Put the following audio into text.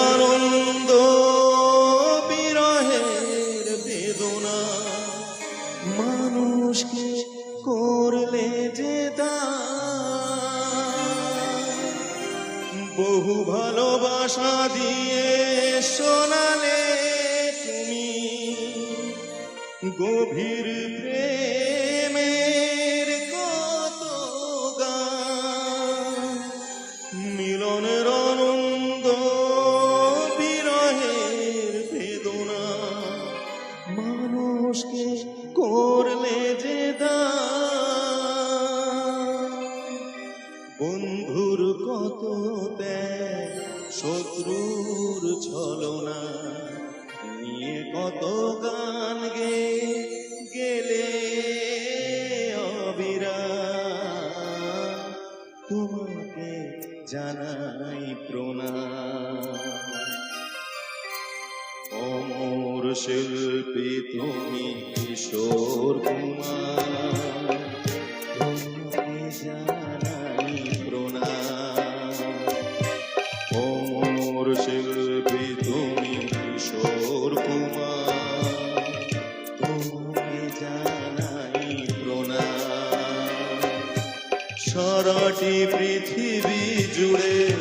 আনন্দ বিরহের বেদনা মানুষকে করলে যে বহু ভালোবাসা দিয়ে শোনালে তুমি গভীর প্রেমের কত গান মিলনের আনন্দ বিরহের বেদনা মানুষকে করলে যে বন্ধুর কত ত্যাগ শত্রুর ছলনা নিয়ে কত গান গেলে অবিরাম তোমাকে জানাই প্রণাম। অমর শিল্পী তুমি কিশোর কুমার তোমাকে জানাই প্রণাম। অমর শিল্পী তুমি কিশোর কুমার তোমাকে জানাই প্রণাম। সারাটি পৃথিবী জুড়ে